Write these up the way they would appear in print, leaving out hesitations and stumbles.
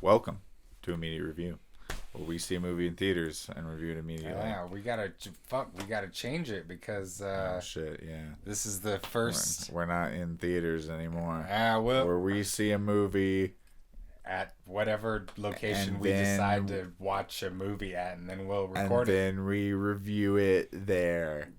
Welcome to Immediate Review, where we see a movie in theaters and review it immediately. Yeah, we gotta change it because Oh shit, yeah. this is the first We're not in theaters anymore. well Where we see a movie at whatever location and we then- decide to watch a movie at, and then we'll and record it. then we review it there.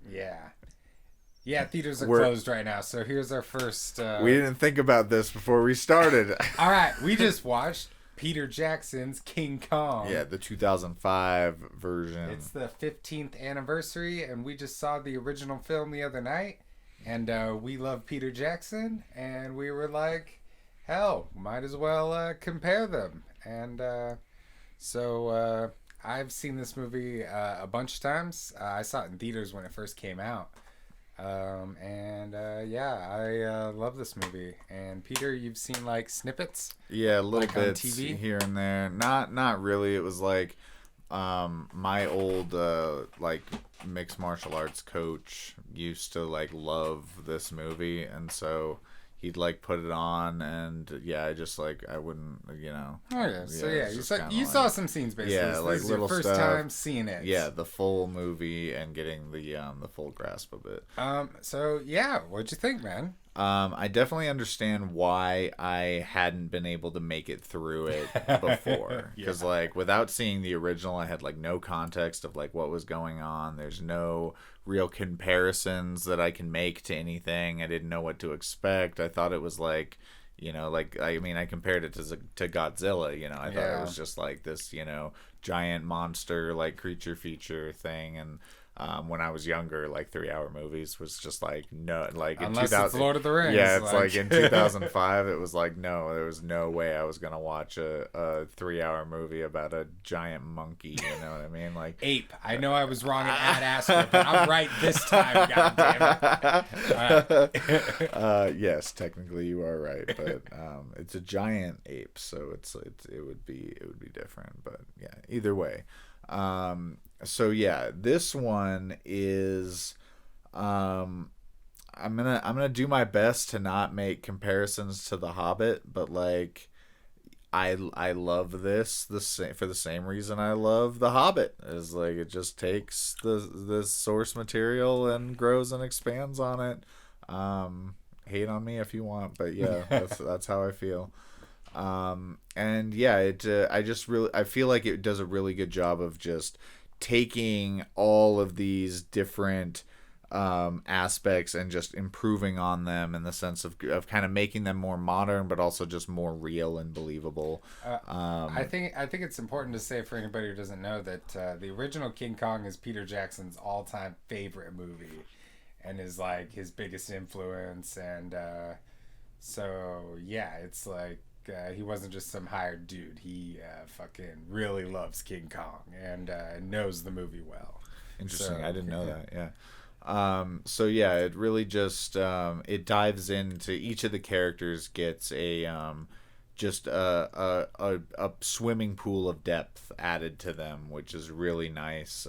Yeah, theaters are We're- closed right now, so here's our first. We didn't think about this before we started. All right, we just watched Peter Jackson's King Kong. Yeah, the 2005 version. It's the 15th anniversary, and we just saw the original film the other night. And we love Peter Jackson, and we were like, hell, might as well compare them. And so I've seen this movie a bunch of times. I saw it in theaters when it first came out. I love this movie. And Peter, you've seen like snippets? Yeah, a little Like on bits TV? here and there. Not really. It was like my old like mixed martial arts coach used to like love this movie, and so he'd like put it on, and yeah, I just like I wouldn't, you know. Oh yeah, so yeah, it's you just saw kinda you like- saw some scenes basically. Yeah, So like this is your little first stuff. time seeing it. Yeah, the full movie and getting the full grasp of it. So yeah, what'd you think, man? I definitely understand why I hadn't been able to make it through it before. Because, like, without seeing the original, I had, like, no context of, like, what was going on. There's no real comparisons that I can make to anything. I didn't know what to expect. I thought it was, like, you know, like, I mean, I compared it to Godzilla, you know. I thought it was just, like, this, you know, giant monster, like, creature feature thing. And when I was younger, like 3-hour movies was just like no, like in Unless 2000, it's Lord of the Rings. yeah, it's like in 2005, it was like no, there was no way I was gonna watch a 3-hour movie about a giant monkey. You know what I mean? Like Ape. I know I was wrong in Ad Astra, but I'm right this time. God damn it! yes, technically you are right, but it's a giant ape, so it would be different. But yeah, either way. So yeah, this one is I'm gonna do my best to not make comparisons to The Hobbit, but like I love this for the same reason I love The Hobbit. Is like it just takes the source material and grows and expands on it. Hate on me if you want, but yeah, that's how I feel. And yeah, I feel like it does a really good job of just taking all of these different aspects and just improving on them in the sense of kind of making them more modern, but also just more real and believable. I think it's important to say for anybody who doesn't know that the original King Kong is Peter Jackson's all-time favorite movie, and is like his biggest influence. And so yeah, it's like. He wasn't just some hired dude. He fucking really loves King Kong and knows the movie well. Interesting. So, I didn't know that. Yeah. So yeah, it really just it dives into each of the characters gets a just a swimming pool of depth added to them, which is really nice.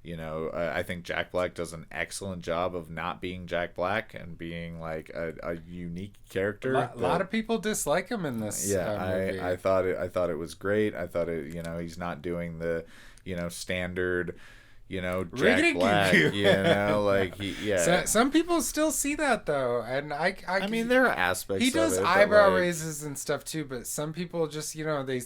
You know, I think Jack Black does an excellent job of not being Jack Black and being like a unique character. A lot of people dislike him in this. Yeah, movie. I thought it was great. I thought it, you know, he's not doing the, you know, standard, you know, Jack Black. You know, like Some people still see that though, and I mean, there are aspects. He does of it, eyebrow like, raises and stuff too, but some people just, you know, they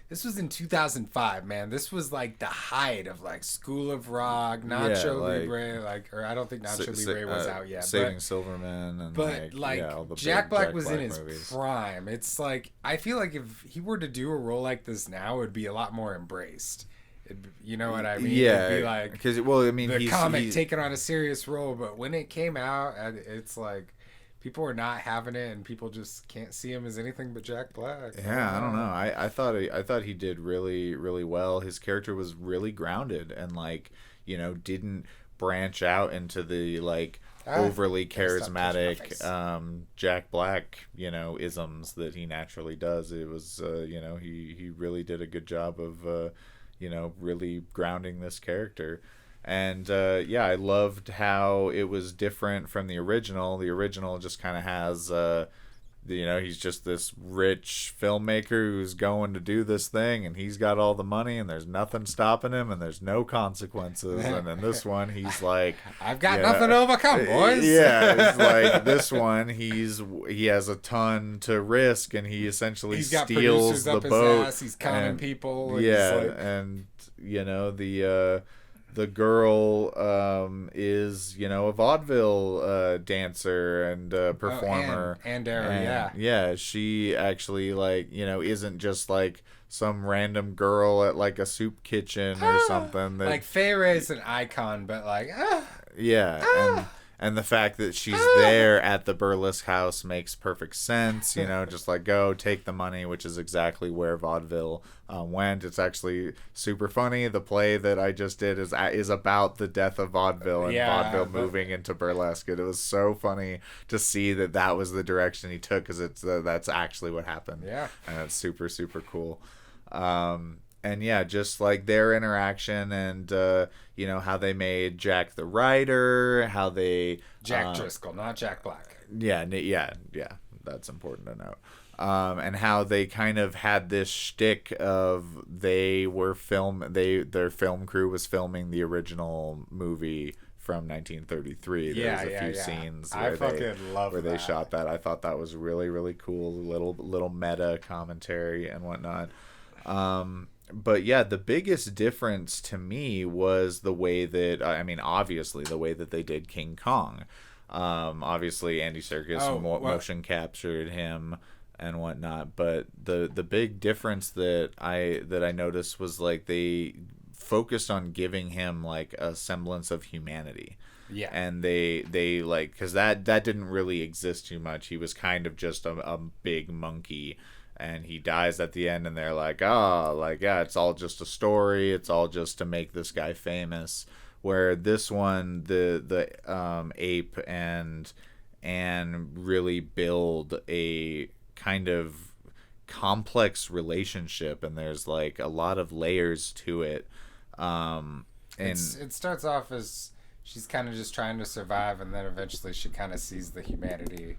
this was in 2005, man. This was like the height of like School of Rock, Nacho Libre, or I don't think Nacho Libre was out yet. Saving Silverman, and all the Jack big Black was in his movies. prime. It's like I feel like if he were to do a role like this now, it would be a lot more embraced. You know what I mean? Yeah, it'd be like because I mean, the comic taking on a serious role, but when it came out, it's like. People are not having it, and people just can't see him as anything but Jack Black. Yeah, I don't know. I thought he did really, really well. His character was really grounded and like, you know, didn't branch out into the like overly charismatic Jack Black, you know, isms that he naturally does. It was you know, he really did a good job of you know, really grounding this character. And yeah, I loved how it was different from the original. The original just kind of has he's just this rich filmmaker who's going to do this thing, and he's got all the money, and there's nothing stopping him, and there's no consequences. And in this one, he's like, I've got nothing to overcome, boys. Yeah, it's like this one, he has a ton to risk, and he essentially he's got steals the up boat. His ass, he's conning people. And And the girl is a vaudeville dancer and performer. Yeah, she actually isn't just like some random girl at like a soup kitchen or something. Like Fay Ray's an icon, but like and the fact that she's there at the burlesque house makes perfect sense. Just like go take the money, which is exactly where vaudeville went. It's actually super funny. The play that I just did is about the death of vaudeville and vaudeville moving into burlesque. It was so funny to see that was the direction he took, because that's actually what happened. Yeah, and it's super, super cool. And yeah, just like their interaction and, how they made Jack the Rider, how they... Jack Driscoll, not Jack Black. Yeah, that's important to note. And how they kind of had this shtick of their film crew was filming the original movie from 1933. There's a few scenes where they shot that. I thought that was really, really cool. Little meta commentary and whatnot. But yeah, the biggest difference to me was the way that, obviously the way that they did King Kong. Obviously Andy Serkis motion captured him and whatnot, but the big difference that I noticed was like they focused on giving him like a semblance of humanity. Yeah. And they like, because that didn't really exist too much. He was kind of just a big monkey. And he dies at the end, and they're like, it's all just a story. It's all just to make this guy famous. Where this one, the ape and really build a kind of complex relationship, and there's like a lot of layers to it. And it starts off as she's kind of just trying to survive, and then eventually she kind of sees the humanity.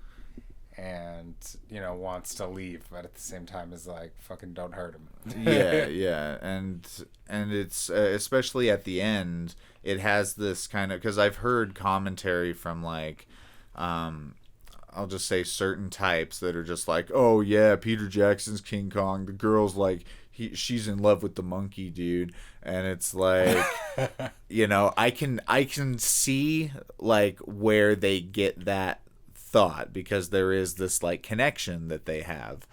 And wants to leave, but at the same time is like, fucking don't hurt him. yeah and it's especially at the end, it has this kind of, because I've heard commentary from like I'll just say certain types that are just like, oh yeah, Peter Jackson's King Kong, the girl's like she's in love with the monkey dude, and it's like I can see like where they get that thought, because there is this like connection that they have.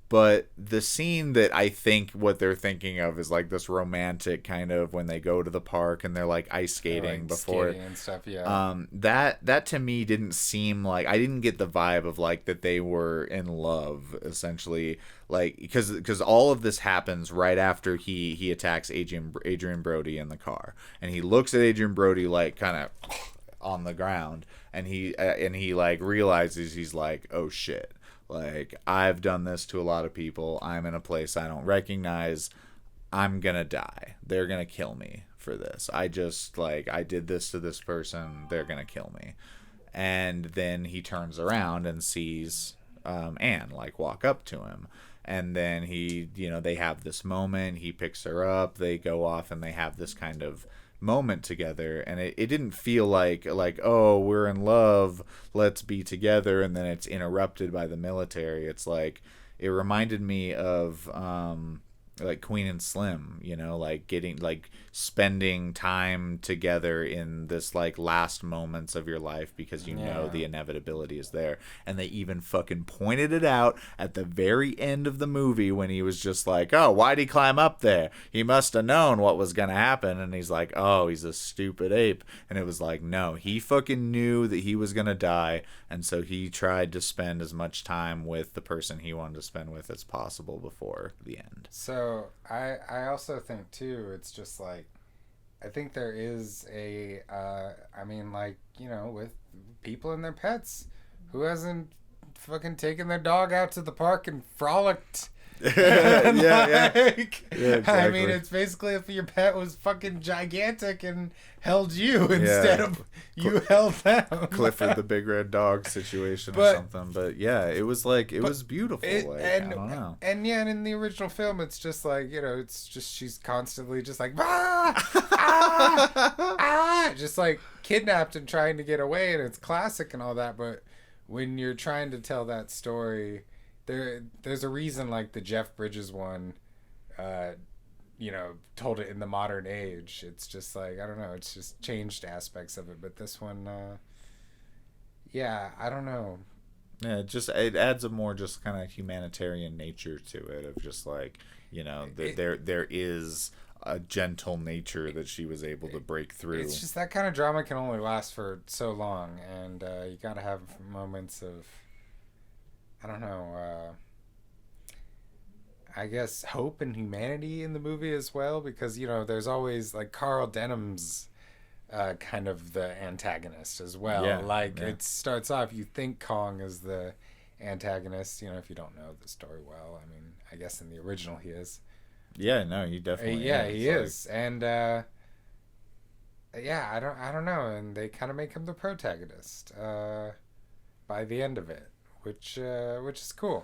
But the scene that I think what they're thinking of is like this romantic kind of when they go to the park and they're like ice skating before skating and stuff. That to me didn't seem like, I didn't get the vibe of like that they were in love essentially, like because all of this happens right after he attacks Adrian Brody in the car, and he looks at Adrian Brody like kind of on the ground, and he like realizes, he's like, oh shit, like I've done this to a lot of people, I'm in a place I don't recognize, I'm gonna die, they're gonna kill me for this, I did this to this person, they're gonna kill me. And then he turns around and sees Anne like walk up to him, and then they have this moment, he picks her up, they go off and they have this kind of moment together, and it didn't feel like oh, we're in love, let's be together, and then it's interrupted by the military. It's like, it reminded me of like Queen and Slim, like getting like spending time together in this like last moments of your life, because the inevitability is there. And they even fucking pointed it out at the very end of the movie when he was just like, oh, why'd he climb up there, he must have known what was gonna happen. And he's like, oh, he's a stupid ape. And it was like, no, he fucking knew that he was gonna die, and so he tried to spend as much time with the person he wanted to spend with as possible before the end. So I also think too, it's just like, I think there is a with people and their pets, who hasn't fucking taken their dog out to the park and frolicked Yeah. Yeah, I mean, exactly. it's basically if your pet was fucking gigantic and held you instead Yeah. of you held them. Clifford the Big Red Dog situation or but something. But yeah, it was like it but was beautiful. it Like I don't know. and yeah, and in the original film, it's just like, it's just she's constantly just like just like kidnapped and trying to get away, and it's classic and all that. But when you're trying to tell that story, there's a reason, like the Jeff Bridges one, uh, told it in the modern age. It's just like, I don't know, it's just changed aspects of it. But this one, yeah, I don't know. Yeah, it adds a more just kind of humanitarian nature to it of just like there is a gentle nature that she was able to break through. It's just that kind of drama can only last for so long, and you gotta have moments of, I don't know, I guess hope and humanity in the movie as well, because there's always like Carl Denham's kind of the antagonist as well. Yeah, like yeah. it starts off, you think Kong is the antagonist, if you don't know the story well. I mean, I guess in the original he is. Yeah, no, he definitely Yeah, is. he is, and yeah, I don't know, and they kind of make him the protagonist by the end of it, which is cool.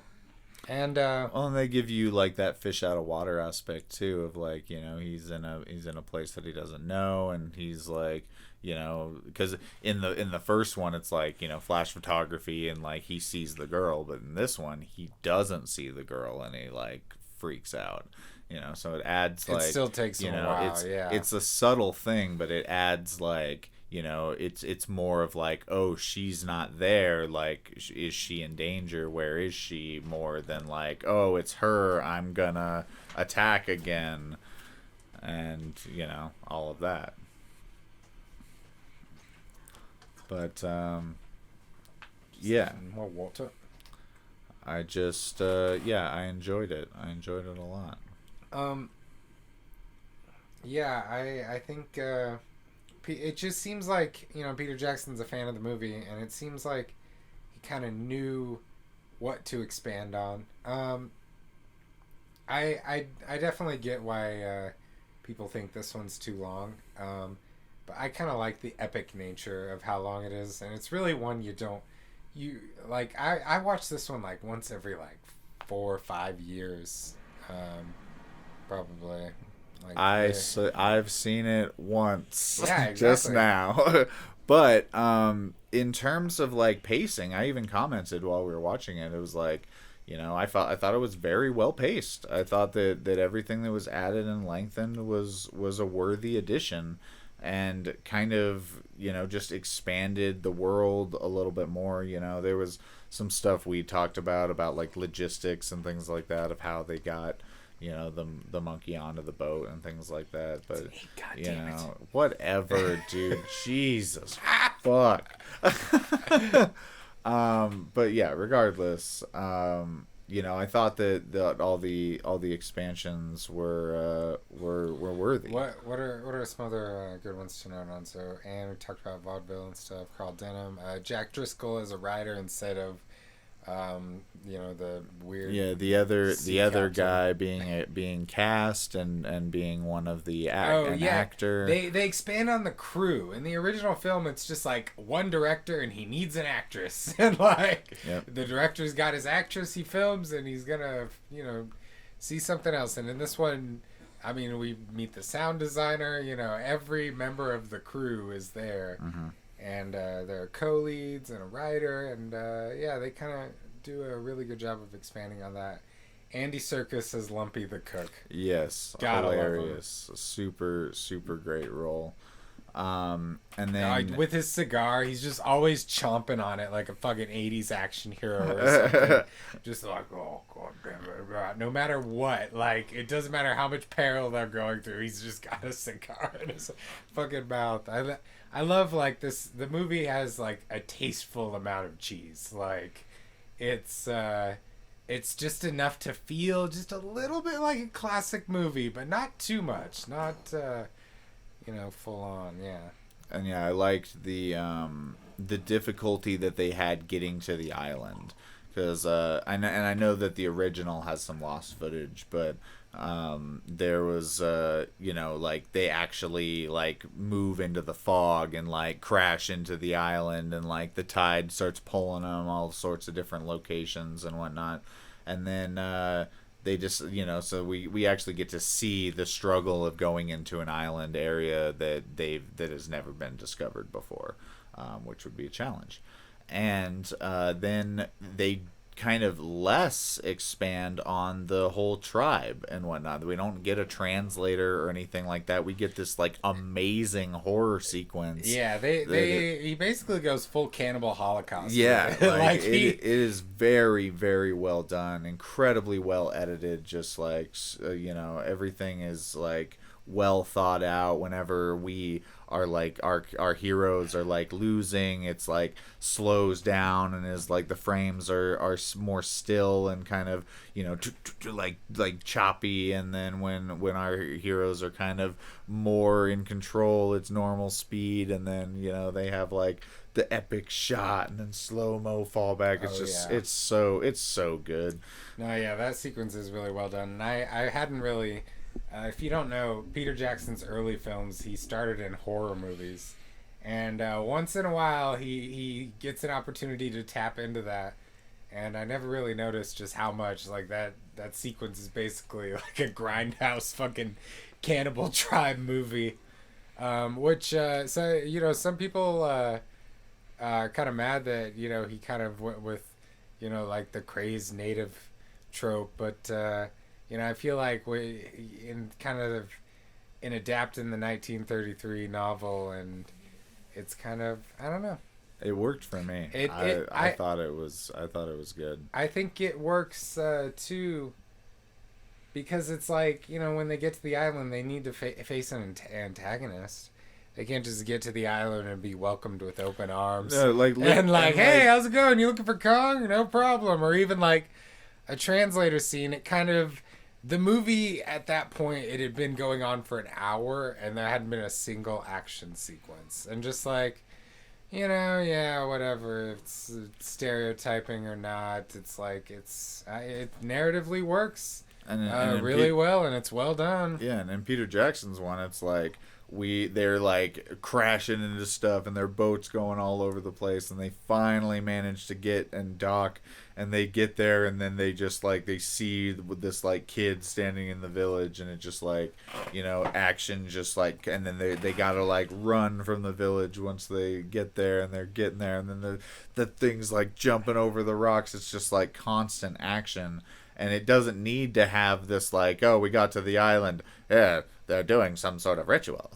And well, and they give you like that fish out of water aspect too of like he's in a place that he doesn't know, and he's like because in the first one it's like flash photography and like he sees the girl, but in this one he doesn't see the girl and he like freaks out. So it adds like, it still takes him a while. it's a subtle thing, but it adds like it's more of like, oh, she's not there, like is she in danger, where is she, more than like, oh, it's her, I'm gonna attack again, and all of that. But yeah, More water. I just I enjoyed it. I enjoyed it a lot. Yeah, I think it just seems like Peter Jackson's a fan of the movie, and it seems like he kind of knew what to expand on. I definitely get why people think this one's too long. But I kind of like the epic nature of how long it is, and it's really one you like. I watch this one like once every like 4 or 5 years, probably. Like, I've seen it once, yeah, exactly. just now. But in terms of like pacing, I even commented while we were watching it. It was like, I thought it was very well paced. I thought that everything that was added and lengthened was a worthy addition, and kind of just expanded the world a little bit more. There was some stuff we talked about like logistics and things like that of how they got the monkey onto the boat and things like that. But whatever, dude. Jesus fuck. But yeah, regardless, I thought that all the expansions were worthy. What are some other good ones to note on? So, and we talked about vaudeville and stuff. Carl Denham, Jack Driscoll as a writer instead of the weird the other guy being cast and being one of the actor. They expand on the crew. In the original film, it's just like one director and he needs an actress, and like the director's got his actress he films, and he's gonna see something else. And in this one, I mean, we meet the sound designer. Every member of the crew is there. Mm-hmm. And there are co-leads and a writer, and they kind of do a really good job of expanding on that. Andy Serkis as Lumpy the cook. Yes, Gotta hilarious, super great role. And then with his cigar, he's just always chomping on it like a fucking 80s action hero or something. Just like, oh god damn it, no matter what, like it doesn't matter how much peril they're going through, he's just got a cigar in his fucking mouth. I love like this. The movie has like a tasteful amount of cheese. Like it's just enough to feel just a little bit like a classic movie, but not too much. Not full on. Yeah. And yeah, I liked the difficulty that they had getting to the island, because I know that the original has some lost footage, but there was like they actually like move into the fog and like crash into the island, and like the tide starts pulling them all sorts of different locations and whatnot, and then they just so we actually get to see the struggle of going into an island area that has never been discovered before, which would be a challenge. And then they kind of less expand on the whole tribe and whatnot. We don't get a translator or anything like that. We get this like amazing horror sequence. Yeah, he basically goes full cannibal holocaust. Yeah, like it is very, very well done, incredibly well edited. Just like everything is like well thought out. Whenever we are like our heroes are like losing, it's like slows down and is like the frames are more still and kind of like choppy, and then when our heroes are kind of more in control, it's normal speed, and then they have like the epic shot and then slow-mo fallback. It's it's so good. No, yeah, that sequence is really well done. And I hadn't really if you don't know, Peter Jackson's early films, he started in horror movies. And once in a while, he gets an opportunity to tap into that. And I never really noticed just how much, like, that sequence is basically like a grindhouse fucking cannibal tribe movie. Some people are kind of mad that, he kind of went with, like the crazed native trope. But I feel like in adapting the 1933 novel, and it's kind of, I don't know. It worked for me. I thought it was good. I think it works too, because it's like when they get to the island, they need to face an antagonist. They can't just get to the island and be welcomed with open arms. No, hey, how's it going? You looking for Kong? No problem. Or even like a translator scene. It kind of. The movie, at that point, it had been going on for an hour, and there hadn't been a single action sequence. And just like, whatever, it's stereotyping or not, it's like, it narratively works really well, and it's well done. Yeah, and in Peter Jackson's one, it's like, they're like crashing into stuff, and their boat's going all over the place, and they finally manage to get and dock, and they get there, and then they just like they see this like kid standing in the village, and it just like action just like, and then they gotta like run from the village once they get there, and they're getting there, and then the thing's like jumping over the rocks. It's just like constant action. And it doesn't need to have this like, oh, we got to the island. Yeah, they're doing some sort of ritual.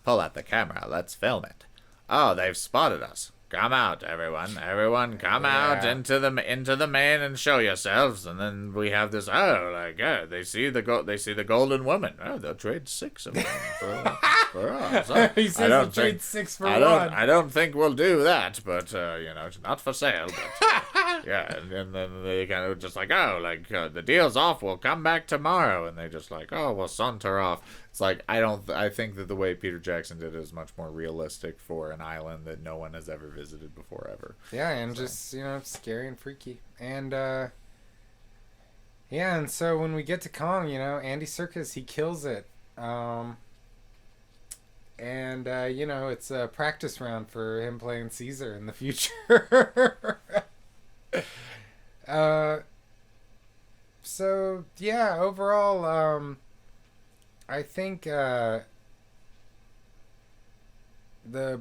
Pull out the camera. Let's film it. Oh, they've spotted us. Come out, everyone. Everyone, come out into the main and show yourselves. And then we have this. They see the golden woman. Oh, they'll trade 6 of them for us. Oh, he says they'll trade 6 for 1. I don't think we'll do that, but it's not for sale. But yeah, and then they kind of just like, the deal's off. We'll come back tomorrow, and they just like, we'll saunter off. It's like, I think that the way Peter Jackson did it is much more realistic for an island that no one has ever visited before ever. Yeah, and just, scary and freaky. And, and so when we get to Kong, Andy Serkis, he kills it. It's a practice round for him playing Caesar in the future. Overall, I think the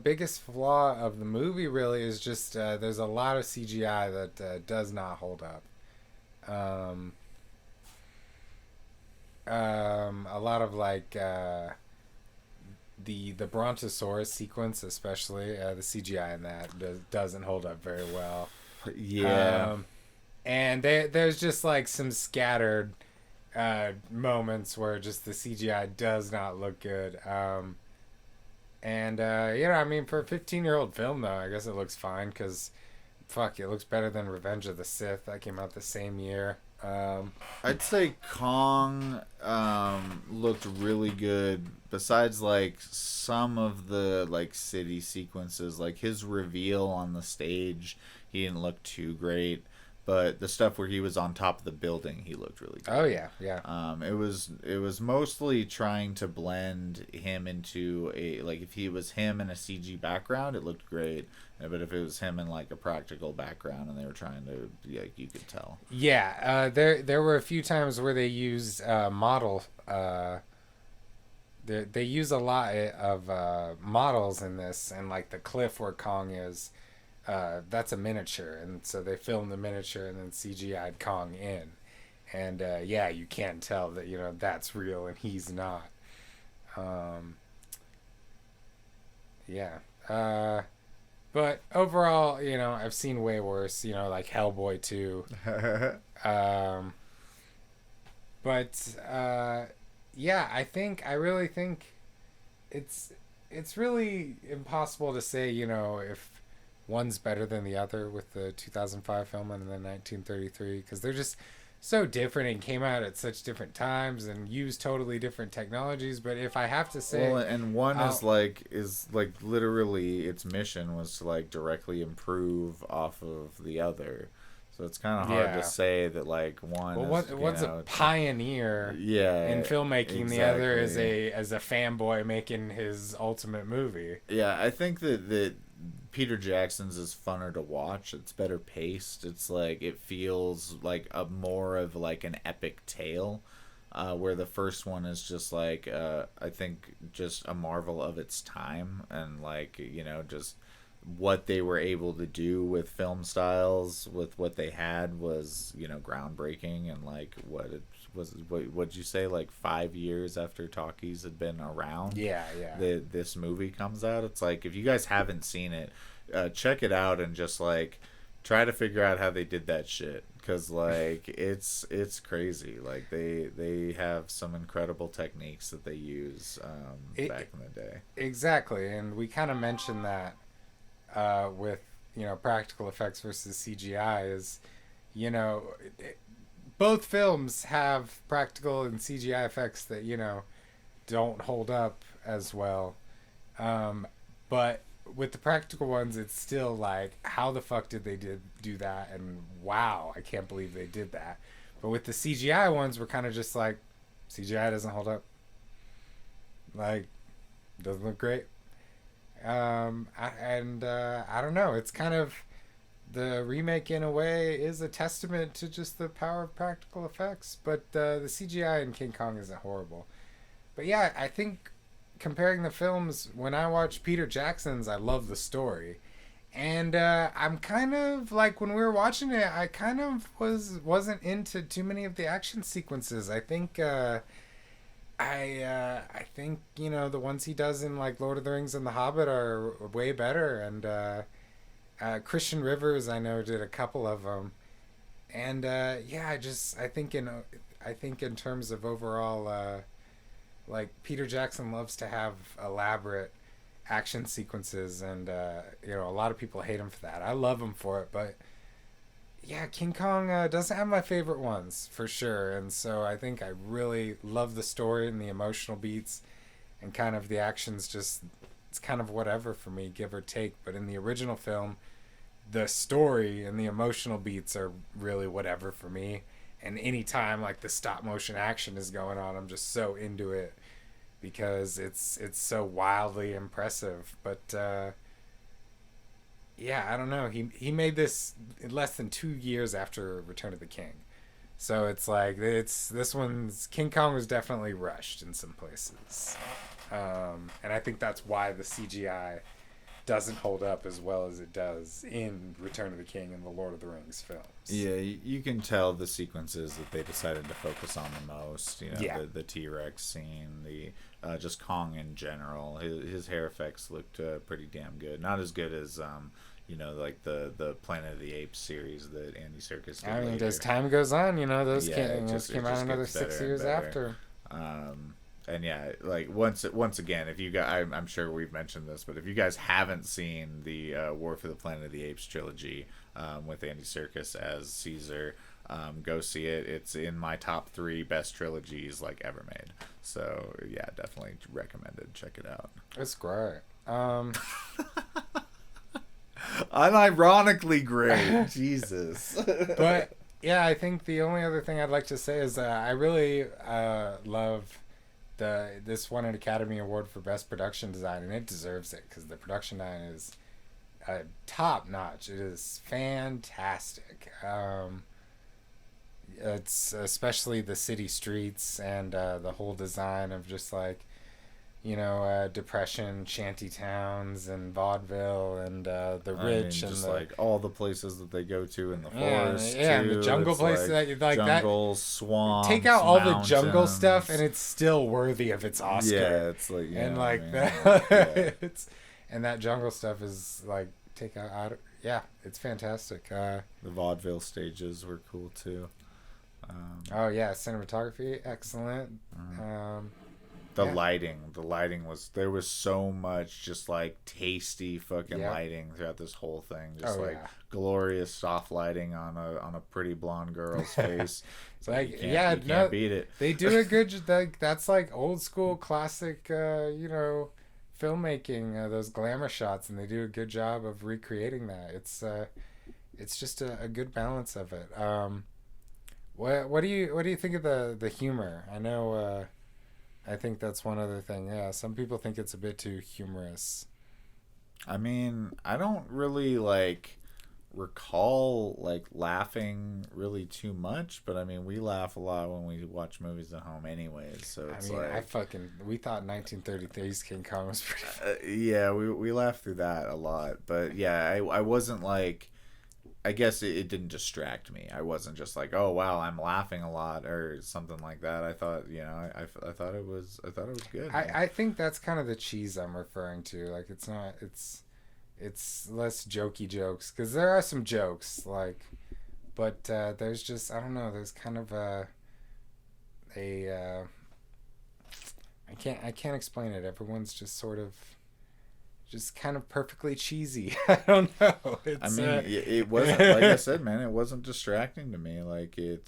biggest flaw of the movie really is just there's a lot of CGI that does not hold up. A lot of like the Brontosaurus sequence, especially the CGI in that doesn't hold up very well. Yeah. And there's just like some scattered moments where just the CGI does not look good. For a 15-year-old film though, I guess it looks fine, because it looks better than Revenge of the Sith that came out the same year. I'd say Kong looked really good. Besides like some of the like city sequences, like his reveal on the stage, he didn't look too great. but the stuff where he was on top of the building, he looked really good. Oh yeah, yeah. It was mostly trying to blend him into a, like, if he was him in a CG background, it looked great. But if it was him in like a practical background and they were trying to, yeah, you could tell. Yeah, there were a few times where they used model. They use a lot of models in this, and like the cliff where Kong is, that's a miniature, and so they filmed the miniature and then CGI'd Kong in, and yeah, you can tell that that's real and he's not. Um, yeah. But overall, I've seen way worse. Like Hellboy 2. Um, but yeah, I really think it's it's really impossible to say, if one's better than the other with the 2005 film and the 1933, because they're just so different and came out at such different times and used totally different technologies. But if I have to say, well, and one is like literally its mission was to like directly improve off of the other. So it's kind of hard yeah. to say that like one Well, is, one's a pioneer yeah, in filmmaking. exactly. The other is a fanboy making his ultimate movie. Yeah, I think that Peter Jackson's is funner to watch. It's better paced. It's like it feels like a more of like an epic tale, where the first one is just like I think just a marvel of its time, and like just what they were able to do with film styles with what they had was groundbreaking. And like what it was, what'd you say, like 5 years after talkies had been around, Yeah, yeah. this movie comes out. It's like, if you guys haven't seen it, check it out and just like try to figure out how they did that shit, because like it's crazy. Like they have some incredible techniques that they use back in the day. Exactly, and we kind of mentioned that with practical effects versus CGI is you know both films have practical and CGI effects that don't hold up as well, but with the practical ones it's still like, how the fuck did they do that, and wow, I can't believe they did that. But with the CGI ones, we're kind of just like, CGI doesn't hold up, like, doesn't look great. I don't know. It's kind of, the remake in a way is a testament to just the power of practical effects. But the CGI in King Kong isn't horrible. But yeah, I think comparing the films, when I watch Peter Jackson's, I love the story, and I'm kind of like, when we were watching it, I kind of wasn't into too many of the action sequences. I think. I think the ones he does in like Lord of the Rings and The Hobbit are way better, and Christian Rivers, I know, did a couple of them, and yeah, I think in terms of overall, like, Peter Jackson loves to have elaborate action sequences, and a lot of people hate him for that. I love him for it, but yeah, King Kong doesn't have my favorite ones for sure, and so I think I really love the story and the emotional beats, and kind of the actions. Just, it's kind of whatever for me, give or take. But in the original film, the story and the emotional beats are really whatever for me. And anytime like the stop motion action is going on, I'm just so into it because it's so wildly impressive. But yeah, I don't know. He made this less than 2 years after Return of the King, so it's like, this one's, King Kong was definitely rushed in some places, and I think that's why the CGI doesn't hold up as well as it does in Return of the King and the Lord of the Rings films. Yeah, you can tell the sequences that they decided to focus on the most. Yeah. The T-Rex scene, the just Kong in general. His hair effects looked pretty damn good. Not as good as like the Planet of the Apes series that Andy Serkis did I mean, later. as time goes on, those Yeah, those came out another 6 years after. And yeah, like once again, if you guys, I'm sure we've mentioned this, but if you guys haven't seen the War for the Planet of the Apes trilogy with Andy Serkis as Caesar, go see it. It's in my top 3 best trilogies like ever made. So yeah, definitely recommended. Check it out. It's great. Unironically great. Jesus. But yeah, I think the only other thing I'd like to say is I really love this won an Academy Award for Best Production Design, and it deserves it because the production design is top notch. It is fantastic. It's especially the city streets and the whole design of just like depression shanty towns and vaudeville and the rich and just the like all the places that they go to in the yeah, forest yeah, and the too. jungle It's places like jungles, that. swamps, Take out all the jungle mountains. stuff, and it's still worthy of its Oscar. Yeah, it's like And like man, that, yeah. it's and that jungle stuff is like take out. Yeah, it's fantastic. The vaudeville stages were cool too. Oh yeah, cinematography excellent. The Yeah. lighting was there was so much just like tasty fucking Yeah. lighting throughout this whole thing. Just Oh, like yeah. glorious soft lighting on a pretty blonde girl's face. It's like You can't, yeah, you no, can't beat it. they do a good. Like that's like old school classic. Filmmaking. Those glamour shots, and they do a good job of recreating that. It's just a good balance of it. What do you think of the humor? I know. I think that's one other thing. Yeah, some people think it's a bit too humorous. I mean, I don't really like recall like laughing really too much, but I mean, we laugh a lot when we watch movies at home anyways, so I it's mean, like we thought 1933's King Kong was pretty. yeah, we laughed through that a lot, but yeah, I wasn't like I guess it didn't distract me. I wasn't just like, oh wow, I'm laughing a lot or something like that. I thought, I thought it was good. I think that's kind of the cheese I'm referring to. Like it's not it's less jokey jokes because there are some jokes but there's just I don't know. There's kind of a I can't explain it. Everyone's just sort of just kind of perfectly cheesy. I don't know. I mean, it wasn't like I said, man. It wasn't distracting to me. Like I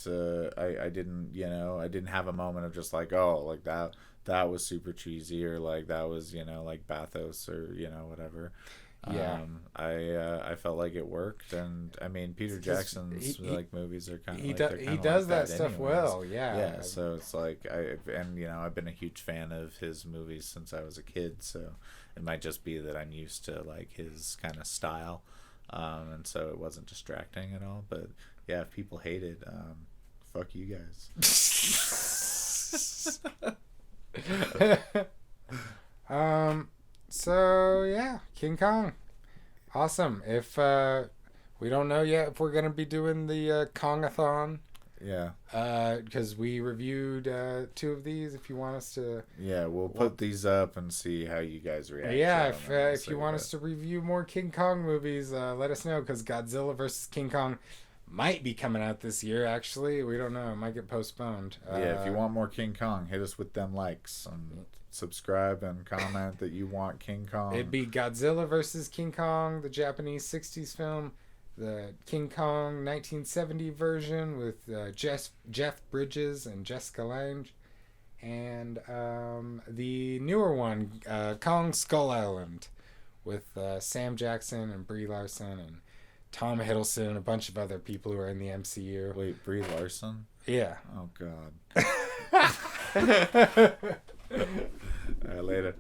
didn't, I didn't have a moment of just like, oh, like that was super cheesy or like that was, like bathos or whatever. Yeah. I felt like it worked, and I mean, Peter Jackson's like movies are kind of he does like that stuff anyways. well. Yeah. Yeah, so it's like I've been a huge fan of his movies since I was a kid, so it might just be that I'm used to like his kind of style, and so it wasn't distracting at all. But yeah, if people hate it, fuck you guys. So yeah, King Kong, awesome. If we don't know yet if we're gonna be doing the Kongathon, Yeah. Because we reviewed 2 of these. If you want us to, Yeah, we'll put these up and see how you guys react. yeah, to them, and if you see want us to review more King Kong movies, let us know because Godzilla vs King Kong might be coming out this year. Actually, we don't know. It might get postponed. Yeah, if you want more King Kong, hit us with them likes and subscribe and comment that you want King Kong. It'd be Godzilla vs King Kong, the Japanese '60s film, the King Kong 1970 version with Jeff Bridges and Jessica Lange, and the newer one, Kong Skull Island, with Sam Jackson and Brie Larson and Tom Hiddleston and a bunch of other people who are in the MCU. Wait, Brie Larson? Yeah. Oh, God. Later.